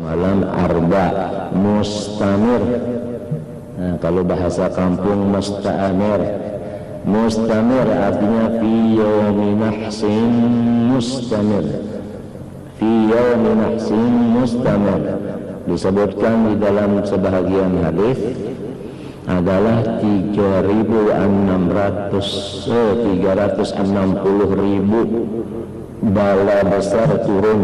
semalam. Arba mustamir. Nah, kalau bahasa kampung musta'amir. Mustamir artinya fi yaumi nahsin mustamir. Fi yaumi nahsin mustamir. Disebutkan di dalam sebahagian hadis adalah 360.000 bala besar turun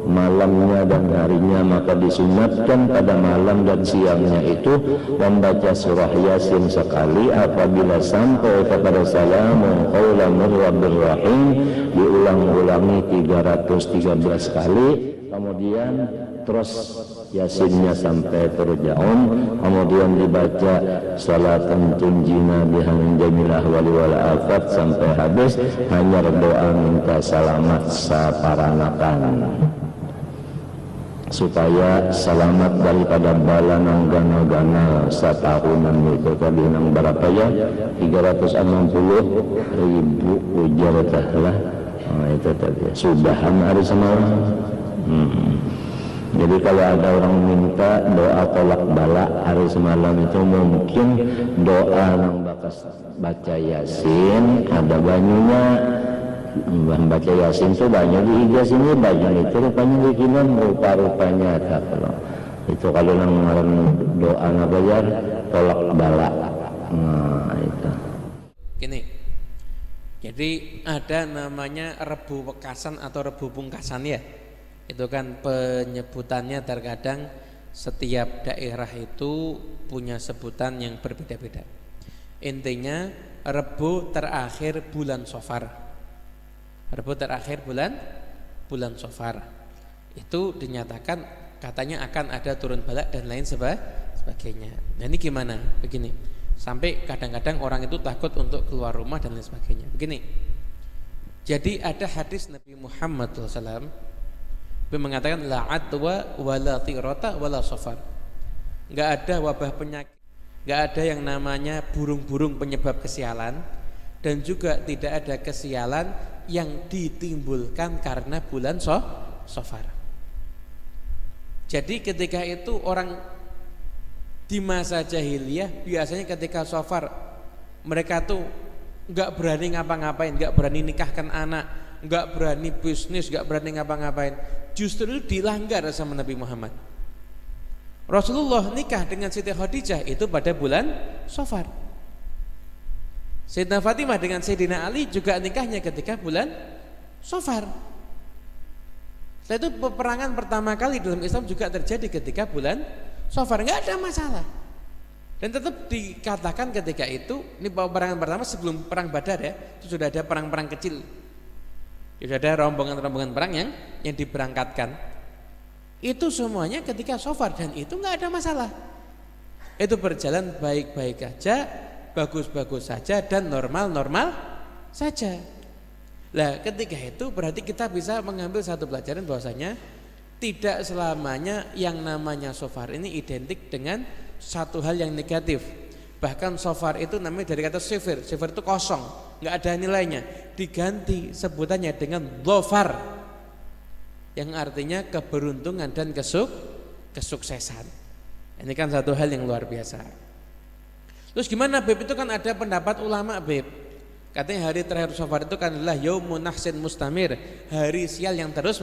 malamnya dan harinya, maka disunatkan pada malam dan siangnya itu membaca surah Yasin sekali. Apabila sampai kepada salamun qaulan mir rabbir rahim diulang-ulangi 313 kali, kemudian terus Yasinnya sampai terjaun, kemudian dibaca salatan tunjina bihan jamilah wali wal afat sampai habis, hanya doa minta selamat saparanakan supaya selamat daripada bala nang gana-gana satahunan itu tadi nang berapa ya, 360.000 ujar lah. Itu tadi sudahan hari semalam. Jadi kalau ada orang minta doa tolak bala hari semalam itu mungkin doa yang baca Yasin ada banyunya. Membaca Yasin itu banyak di ijaz ini, banyak itu rupanya bikinan rupa-rupanya kalau itu kalau nang doa ngabayar tolak bala. Nah itu. Gini. Jadi ada namanya Rebu Wekasan atau Rebu Pungkasan ya. Itu kan penyebutannya terkadang setiap daerah itu punya sebutan yang berbeda-beda. Intinya Rebu terakhir bulan Safar. Rebu terakhir bulan Safar. Itu dinyatakan katanya akan ada turun bala dan lain sebagainya. Nah ini gimana? Begini. Sampai kadang-kadang orang itu takut untuk keluar rumah dan lain sebagainya. Begini. Jadi ada hadis Nabi Muhammad SAW mengatakan la adwa wala tirata wala safar. Enggak ada wabah penyakit, enggak ada yang namanya burung-burung penyebab kesialan, dan juga tidak ada kesialan yang ditimbulkan karena bulan Safar. Jadi ketika itu orang di masa jahiliyah biasanya ketika Safar mereka tuh enggak berani ngapa-ngapain, enggak berani nikahkan anak, enggak berani bisnis, enggak berani ngapa-ngapain. Justru itu dilanggar sama Nabi Muhammad. Rasulullah nikah dengan Siti Khadijah itu pada bulan Safar. Sayyidina Fatimah dengan Sayyidina Ali juga nikahnya ketika bulan Safar. Setelah itu peperangan pertama kali dalam Islam juga terjadi ketika bulan Safar, enggak ada masalah. Dan tetap dikatakan ketika itu, ini peperangan pertama sebelum perang Badar ya, itu sudah ada perang-perang kecil. Sudah ada rombongan-rombongan perang yang diberangkatkan. Itu semuanya ketika Safar dan itu enggak ada masalah. Itu berjalan baik-baik saja, bagus-bagus saja dan normal-normal saja. Nah, ketika itu berarti kita bisa mengambil satu pelajaran bahwasanya tidak selamanya yang namanya Safar ini identik dengan satu hal yang negatif. Bahkan Safar itu namanya dari kata sifir. Sifir itu kosong, enggak ada nilainya. Diganti sebutannya dengan dhafar, yang artinya keberuntungan dan kesuksesan. Ini kan satu hal yang luar biasa. Terus gimana Beb? Itu kan ada pendapat ulama Beb. Katanya hari terakhir Safar itu kan adalah yaumun nahsin mustamir, hari sial yang terus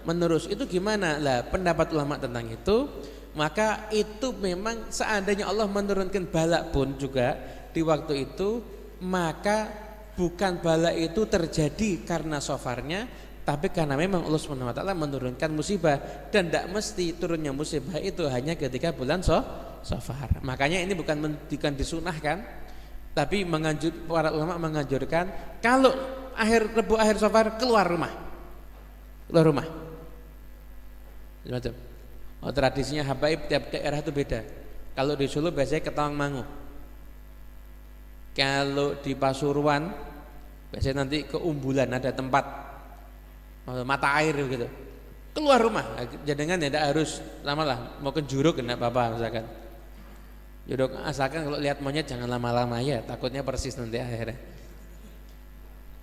menerus. Itu gimana? Lah pendapat ulama tentang itu, maka itu memang seandainya Allah menurunkan bala pun juga di waktu itu, maka bukan bala itu terjadi karena Safarnya, tapi karena memang Allah Subhanahu wa taala menurunkan musibah, dan tidak mesti turunnya musibah itu hanya ketika bulan Safar. Makanya ini bukan disunahkan, tapi para ulama menganjurkan kalau Rebu akhir Safar keluar rumah. Tradisinya habaib tiap daerah itu beda. Kalau di Solo biasanya ke Tawangmangu. Kalau di Pasuruan biasanya nanti ke Umbulan, ada tempat mata air gitu. Keluar rumah, jangan ya tidak harus lama-lama. Mau ke Juruk enggak apa-apa misalkan. Juruk asalkan kalau lihat monyet jangan lama-lama ya, takutnya persis nanti akhirnya.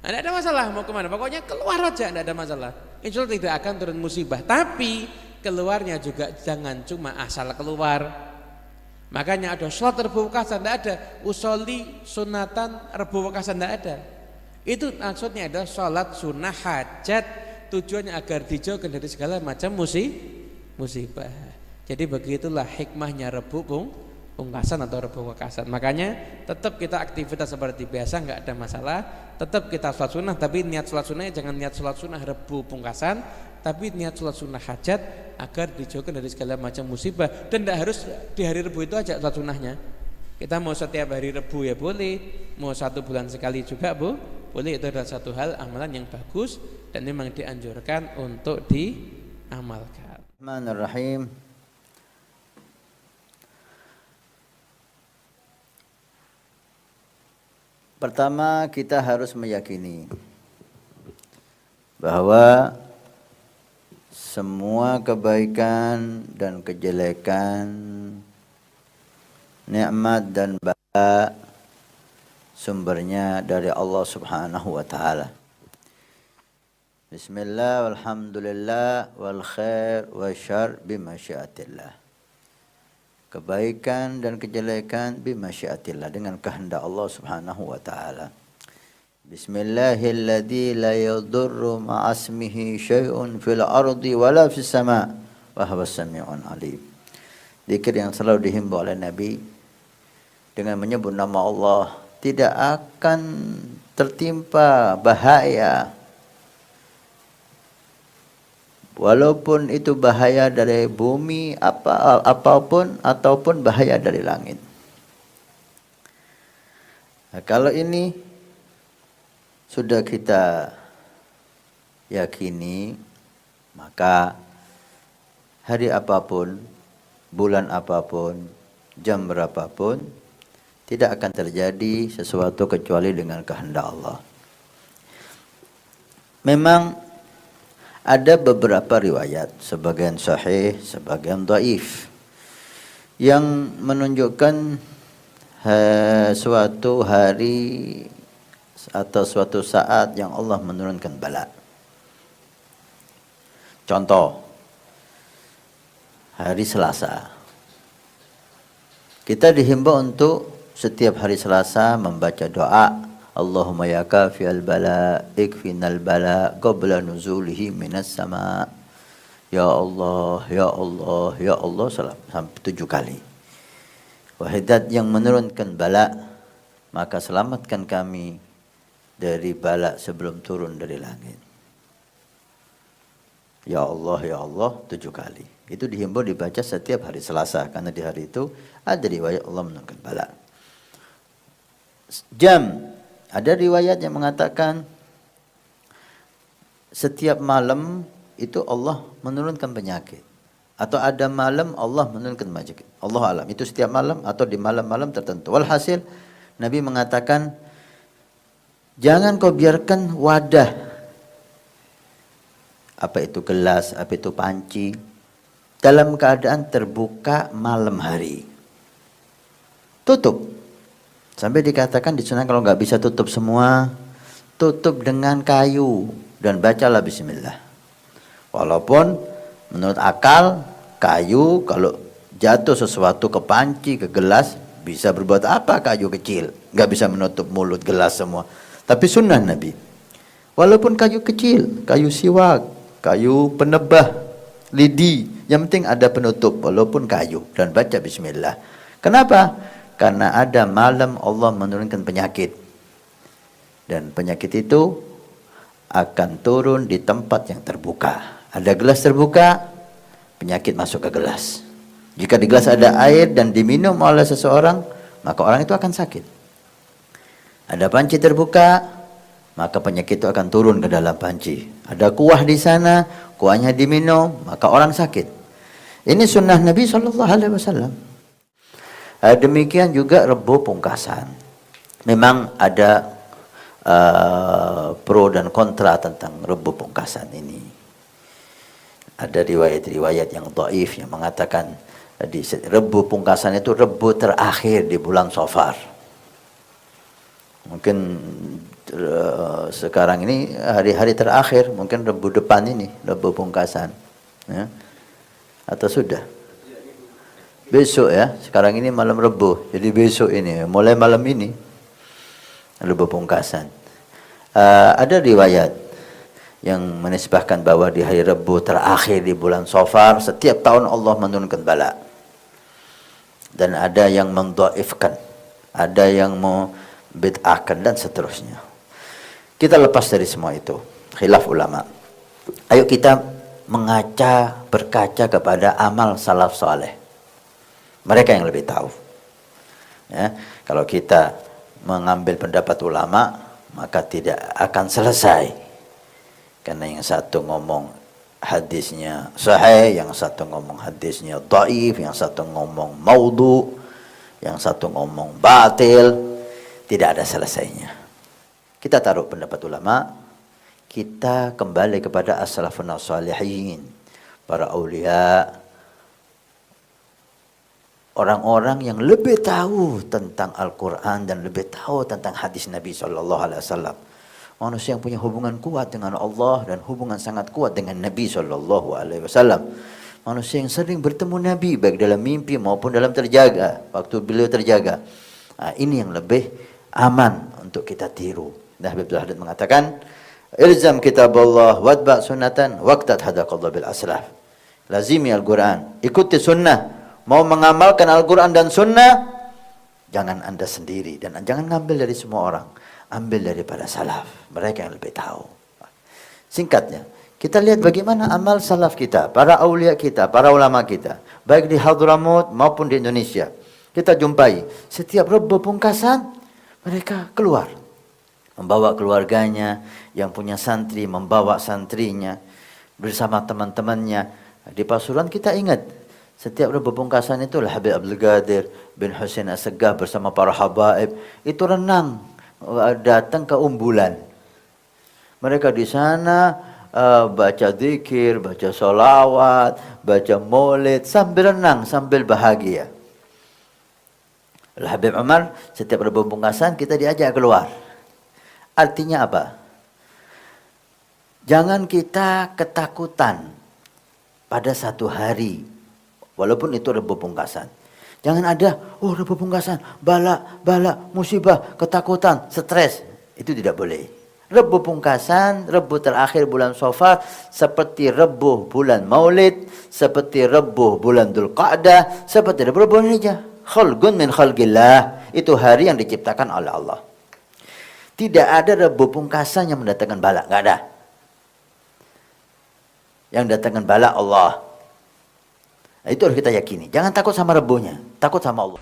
Tidak ada masalah mau kemana, pokoknya keluar aja, tidak ada masalah. Insya Allah tidak akan turun musibah. Tapi keluarnya juga jangan cuma asal keluar. Makanya ada sholat Rebu Wekasan, tidak ada usolli sunatan Rebu Wekasan, tidak ada. Itu maksudnya adalah sholat sunnah hajat, tujuannya agar dijauhkan dari segala macam musibah. Jadi begitulah hikmahnya Rebu Pungkasan atau Rebu Wekasan. Makanya tetap kita aktivitas seperti biasa, nggak ada masalah. Tetap kita sholat sunnah, tapi niat sholat sunnahnya jangan niat sholat sunnah Rebu Pungkasan, tapi niat sholat sunnah hajat agar dijauhkan dari segala macam musibah. Dan tidak harus di hari Rebu itu aja sholat sunnahnya. Kita mau setiap hari Rebu ya boleh, mau 1 bulan sekali juga boleh. Itu adalah satu hal amalan yang bagus dan memang dianjurkan untuk diamalkan. Bismillahirrahmanirrahim. Pertama, kita harus meyakini bahwa semua kebaikan dan kejelekan, nikmat dan bala sumbernya dari Allah Subhanahu wa taala. Bismillah walhamdulillah wal khair wasyarr bimasyiatillah. Kebaikan dan kejelekan bimasyiatillah, dengan kehendak Allah Subhanahu wa taala. Bismillahilladzi la yadurru ma'asmihi syai'un fil ardi wala fis sama' wa huwas sami'un alim. Zikir yang selalu dihimbau oleh Nabi dengan menyebut nama Allah, tidak akan tertimpa bahaya, walaupun itu bahaya dari bumi apapun ataupun bahaya dari langit. Nah, kalau ini sudah kita yakini, maka hari apapun, bulan apapun, jam berapapun, tidak akan terjadi sesuatu kecuali dengan kehendak Allah. Memang ada beberapa riwayat, sebagian sahih, sebagian dhaif, yang menunjukkan suatu hari atau suatu saat yang Allah menurunkan bala. Contoh, hari Selasa. Kita dihimbau untuk setiap hari Selasa membaca doa, Allahumma ya kafiyal bala ikfinal bala qabla nuzulihi minas sama. Ya Allah, ya Allah, ya Allah sampai 7 kali. Wahidat yang menurunkan bala, maka selamatkan kami dari bala sebelum turun dari langit. Ya Allah 7 kali. Itu dihimbau dibaca setiap hari Selasa, karena di hari itu ada riwayat Allah menurunkan bala. Jam, ada riwayat yang mengatakan setiap malam itu Allah menurunkan penyakit, atau ada malam Allah menurunkan penyakit. Allah alam, itu setiap malam atau di malam-malam tertentu. Walhasil Nabi mengatakan, jangan kau biarkan wadah, apa itu gelas, apa itu panci, dalam keadaan terbuka malam hari. Tutup. Sampai dikatakan di sana kalau nggak bisa tutup semua, tutup dengan kayu dan bacalah bismillah. Walaupun menurut akal, kayu kalau jatuh sesuatu ke panci, ke gelas, bisa berbuat apa kayu kecil? Nggak bisa menutup mulut gelas semua. Tapi sunnah Nabi, walaupun kayu kecil, kayu siwak, kayu penebah, lidi, yang penting ada penutup walaupun kayu, dan baca bismillah. Kenapa? Karena ada malam Allah menurunkan penyakit, dan penyakit itu akan turun di tempat yang terbuka. Ada gelas terbuka, penyakit masuk ke gelas. Jika di gelas ada air dan diminum oleh seseorang, maka orang itu akan sakit. Ada panci terbuka, maka penyakit itu akan turun ke dalam panci. Ada kuah di sana, kuahnya diminum, maka orang sakit. Ini sunnah Nabi SAW. Demikian juga Rebo Pungkasan. Memang ada pro dan kontra tentang Rebo Pungkasan ini. Ada riwayat-riwayat yang dhaif yang mengatakan di Rebo Pungkasan itu Rebo terakhir di bulan Safar. Mungkin sekarang ini hari-hari terakhir, mungkin Rebo depan ini, Rebo Pungkasan. Ya. Atau sudah? Besok ya, sekarang ini malam Rebo, jadi besok ini, mulai malam ini, Rebo Pungkasan. Ada riwayat yang menisbahkan bahwa di hari Rebo terakhir di bulan Safar, setiap tahun Allah menurunkan bala. Dan ada yang mendhaifkan, ada yang mau bid'ahkan dan seterusnya. Kita lepas dari semua itu, khilaf ulama. Ayo kita berkaca kepada amal salaf saleh. Mereka yang lebih tahu. Ya, kalau kita mengambil pendapat ulama, maka tidak akan selesai. Karena yang satu ngomong hadisnya sahih, yang satu ngomong hadisnya dhaif, yang satu ngomong maudhu, yang satu ngomong batil, tidak ada selesainya. Kita taruh pendapat ulama, kita kembali kepada as-salafun as-salihin, para aulia, orang-orang yang lebih tahu tentang Al-Quran dan lebih tahu tentang hadis Nabi SAW. Manusia yang punya hubungan kuat dengan Allah dan hubungan sangat kuat dengan Nabi SAW. Manusia yang sering bertemu Nabi baik dalam mimpi maupun dalam terjaga, waktu beliau terjaga. Nah, ini yang lebih aman untuk kita tiru. Nah, Habib Hadid mengatakan, ilzam kitab Allah wadba sunnatan waqtat hadaqallah bil aslaf. Lazimi Al-Quran, ikuti sunnah. Mau mengamalkan Al-Quran dan sunnah, jangan anda sendiri dan jangan ngambil dari semua orang, ambil daripada salaf, mereka yang lebih tahu. Singkatnya, kita lihat bagaimana amal salaf kita, para aulia kita, para ulama kita, baik di Hadramut maupun di Indonesia. Kita jumpai setiap Rebo Pungkasan mereka keluar, membawa keluarganya, yang punya santri membawa santrinya bersama teman-temannya. Di Pasuruan kita ingat, setiap Rebo Pungkasan itu Habib Abdul Qadir bin Husain As-Saggah bersama para habaib itu renang, datang ke Umbulan. Mereka di sana baca zikir, baca sholawat, baca maulid sambil renang, sambil bahagia. Habib Umar setiap Rebo Pungkasan kita diajak keluar. Artinya apa? Jangan kita ketakutan pada satu hari, walaupun itu Rebo Pungkasan. Jangan ada, Rebo Pungkasan, bala, musibah, ketakutan, stres. Itu tidak boleh. Rebo Pungkasan, Rebo terakhir bulan Safar, seperti Rebo bulan Maulid, seperti Rebo bulan Dzulqa'dah, seperti Rebo bulan Hijjah. Khalqun min khalqillah. Itu hari yang diciptakan oleh Allah. Tidak ada Rebo Pungkasan yang mendatangkan bala. Enggak ada. Yang datangkan bala Allah. Nah, itu harus kita yakini. Jangan takut sama Rebonya, takut sama Allah.